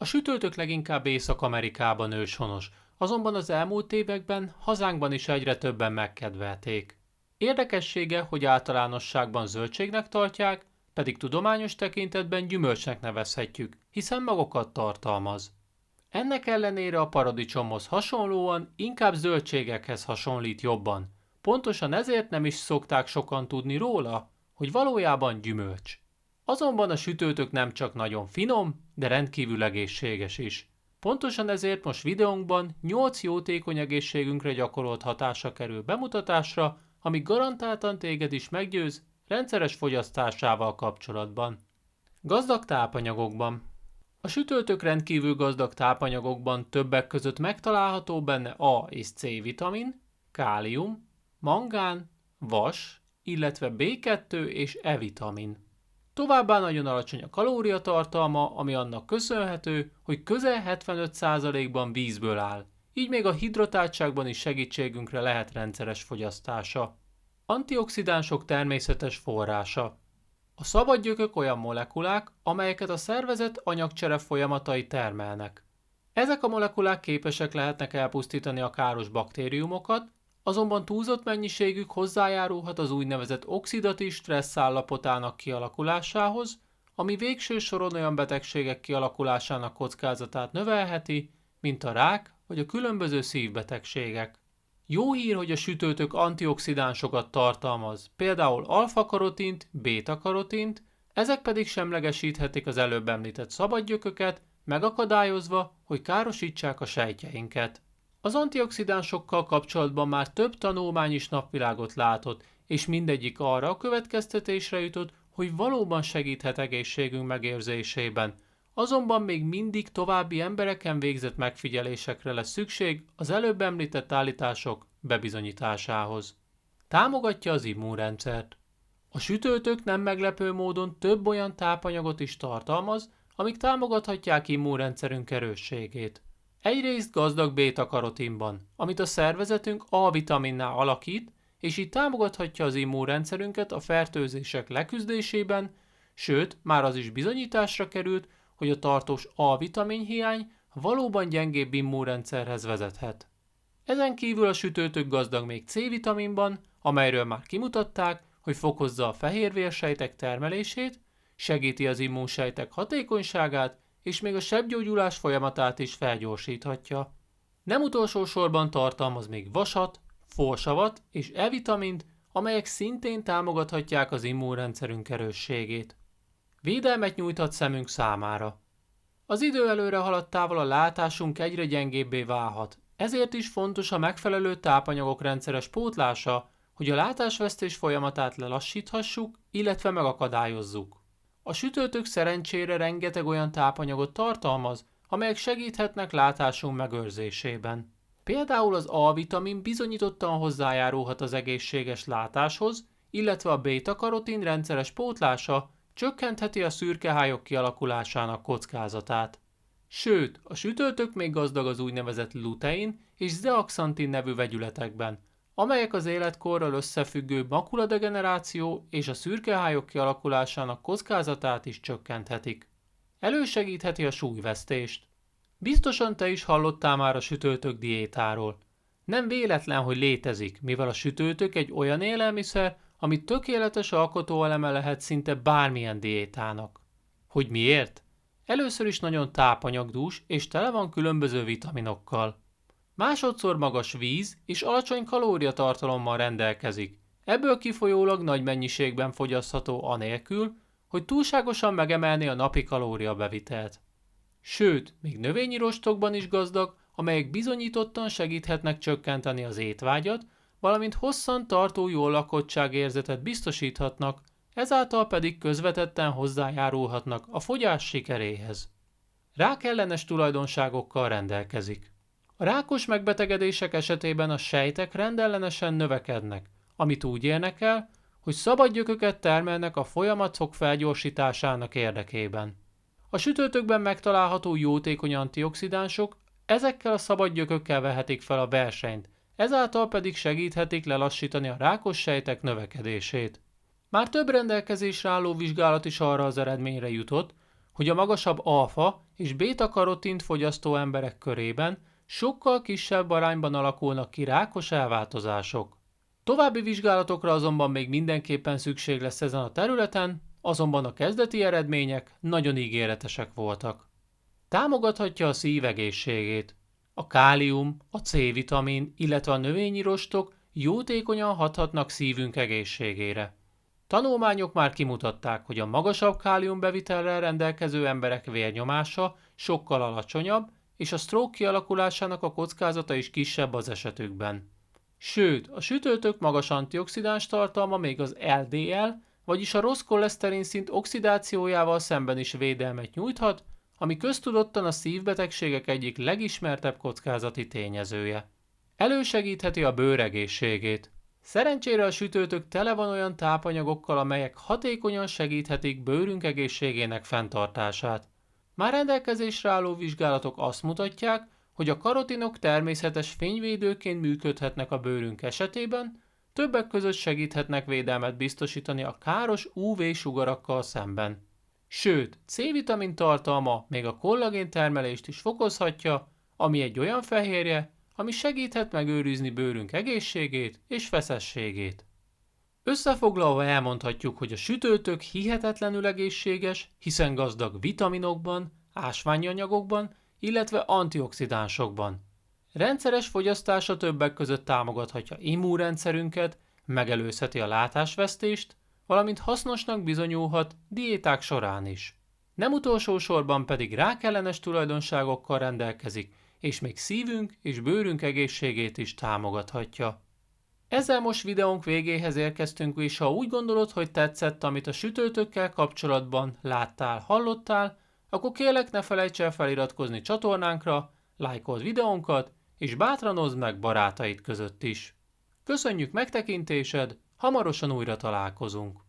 sütőtök leginkább Észak-Amerikában őshonos, azonban az elmúlt években hazánkban is egyre többen megkedvelték. Érdekessége, hogy általánosságban zöldségnek tartják, pedig tudományos tekintetben gyümölcsnek nevezhetjük, hiszen magokat tartalmaz. Ennek ellenére a paradicsomhoz hasonlóan inkább zöldségekhez hasonlít jobban. Pontosan ezért nem is szokták sokan tudni róla, hogy valójában gyümölcs. Azonban a sütőtök nem csak nagyon finom, de rendkívül egészséges is. Pontosan ezért most videónkban 8 jótékony egészségünkre gyakorolt hatása kerül bemutatásra, ami garantáltan téged is meggyőz rendszeres fogyasztásával kapcsolatban. Gazdag tápanyagokban. A sütőtök rendkívül gazdag tápanyagokban többek között megtalálható benne A és C vitamin, kálium, mangán, vas, illetve B2 és E vitamin. Továbbá nagyon alacsony a kalóriatartalma, ami annak köszönhető, hogy közel 75%-ban vízből áll, így még a hidratáltságban is segítségünkre lehet rendszeres fogyasztása. Antioxidánsok természetes forrása. A szabadgyökök olyan molekulák, amelyeket a szervezet anyagcsere folyamatai termelnek. Ezek a molekulák képesek lehetnek elpusztítani a káros baktériumokat, azonban túlzott mennyiségük hozzájárulhat az úgynevezett oxidatív stressz állapotának kialakulásához, ami végső soron olyan betegségek kialakulásának kockázatát növelheti, mint a rák vagy a különböző szívbetegségek. Jó hír, hogy a sütőtök antioxidánsokat tartalmaz, például alfa-karotint, béta-karotint, ezek pedig semlegesíthetik az előbb említett szabadgyököket, megakadályozva, hogy károsítsák a sejtjeinket. Az antioxidánsokkal kapcsolatban már több tanulmány is napvilágot látott, és mindegyik arra a következtetésre jutott, hogy valóban segíthet egészségünk megérzésében. Azonban még mindig további embereken végzett megfigyelésekre lesz szükség az előbb említett állítások bebizonyításához. Támogatja az immunrendszert. A sütőtök nem meglepő módon több olyan tápanyagot is tartalmaz, amik támogathatják immunrendszerünk erősségét. Egyrészt gazdag béta-karotinban, amit a szervezetünk A-vitaminnál alakít, és így támogathatja az immunrendszerünket a fertőzések leküzdésében, sőt, már az is bizonyításra került, hogy a tartós A-vitamin hiány valóban gyengébb immunrendszerhez vezethet. Ezen kívül a sütőtök gazdag még C-vitaminban, amelyről már kimutatták, hogy fokozza a fehérvérsejtek termelését, segíti az immunsejtek hatékonyságát, és még a sebgyógyulás folyamatát is felgyorsíthatja. Nem utolsó sorban tartalmaz még vasat, folsavat és E-vitamint, amelyek szintén támogathatják az immunrendszerünk erősségét. Védelmet nyújthat szemünk számára. Az idő előre haladtával a látásunk egyre gyengébbé válhat, ezért is fontos a megfelelő tápanyagok rendszeres pótlása, hogy a látásvesztés folyamatát lelassíthassuk, illetve megakadályozzuk. A sütőtök szerencsére rengeteg olyan tápanyagot tartalmaz, amelyek segíthetnek látásunk megőrzésében. Például az A-vitamin bizonyítottan hozzájárulhat az egészséges látáshoz, illetve a béta-karotin rendszeres pótlása csökkentheti a szürkehályok kialakulásának kockázatát. Sőt, a sütőtök még gazdag az úgynevezett lutein és zeaxantin nevű vegyületekben, amelyek az életkorral összefüggő makuladegeneráció és a szürkehályok kialakulásának kockázatát is csökkenthetik. Elősegítheti a súlyvesztést. Biztosan te is hallottál már a sütőtök diétáról. Nem véletlen, hogy létezik, mivel a sütőtök egy olyan élelmiszer, ami tökéletes alkotóeleme lehet szinte bármilyen diétának. Hogy miért? Először is nagyon tápanyagdús és tele van különböző vitaminokkal. Másodszor magas víz és alacsony kalóriatartalommal rendelkezik, ebből kifolyólag nagy mennyiségben fogyasztható anélkül, hogy túlságosan megemelné a napi kalóriabevitelt. Sőt, még növényi rostokban is gazdag, amelyek bizonyítottan segíthetnek csökkenteni az étvágyat, valamint hosszan tartó jól lakottságérzetet biztosíthatnak, ezáltal pedig közvetetten hozzájárulhatnak a fogyás sikeréhez. Rákellenes tulajdonságokkal rendelkezik. A rákos megbetegedések esetében a sejtek rendellenesen növekednek, amit úgy érnek el, hogy szabad gyököket termelnek a folyamatok felgyorsításának érdekében. A sütőtökben megtalálható jótékony antioxidánsok ezekkel a szabad gyökökkel vehetik fel a versenyt, ezáltal pedig segíthetik lelassítani a rákos sejtek növekedését. Már több rendelkezésre álló vizsgálat is arra az eredményre jutott, hogy a magasabb alfa és béta-karotint fogyasztó emberek körében sokkal kisebb arányban alakulnak ki rákos elváltozások. További vizsgálatokra azonban még mindenképpen szükség lesz ezen a területen, azonban a kezdeti eredmények nagyon ígéretesek voltak. Támogathatja a szív egészségét. A kálium, a C-vitamin, illetve a növényi rostok jótékonyan hathatnak szívünk egészségére. Tanulmányok már kimutatták, hogy a magasabb káliumbevitellel rendelkező emberek vérnyomása sokkal alacsonyabb, és a stroke kialakulásának a kockázata is kisebb az esetükben. Sőt, a sütőtök magas antioxidáns tartalma még az LDL, vagyis a rossz koleszterin szint oxidációjával szemben is védelmet nyújthat, ami köztudottan a szívbetegségek egyik legismertebb kockázati tényezője. Elősegítheti a bőr egészségét. Szerencsére a sütőtök tele van olyan tápanyagokkal, amelyek hatékonyan segíthetik bőrünk egészségének fenntartását. Már rendelkezésre álló vizsgálatok azt mutatják, hogy a karotinok természetes fényvédőként működhetnek a bőrünk esetében, többek között segíthetnek védelmet biztosítani a káros UV-sugarakkal szemben. Sőt, C-vitamin tartalma még a kollagén termelést is fokozhatja, ami egy olyan fehérje, ami segíthet megőrizni bőrünk egészségét és feszességét. Összefoglalva elmondhatjuk, hogy a sütőtök hihetetlenül egészséges, hiszen gazdag vitaminokban, ásványi anyagokban, illetve antioxidánsokban. Rendszeres fogyasztása többek között támogathatja immunrendszerünket, megelőzheti a látásvesztést, valamint hasznosnak bizonyulhat diéták során is. Nem utolsó sorban pedig rákellenes tulajdonságokkal rendelkezik, és még szívünk és bőrünk egészségét is támogathatja. Ezzel most videónk végéhez érkeztünk, és ha úgy gondolod, hogy tetszett, amit a sütőtökkel kapcsolatban láttál, hallottál, akkor kérlek ne felejts el feliratkozni csatornánkra, lájkold videónkat, és bátran oszd meg barátaid között is. Köszönjük megtekintésed, hamarosan újra találkozunk!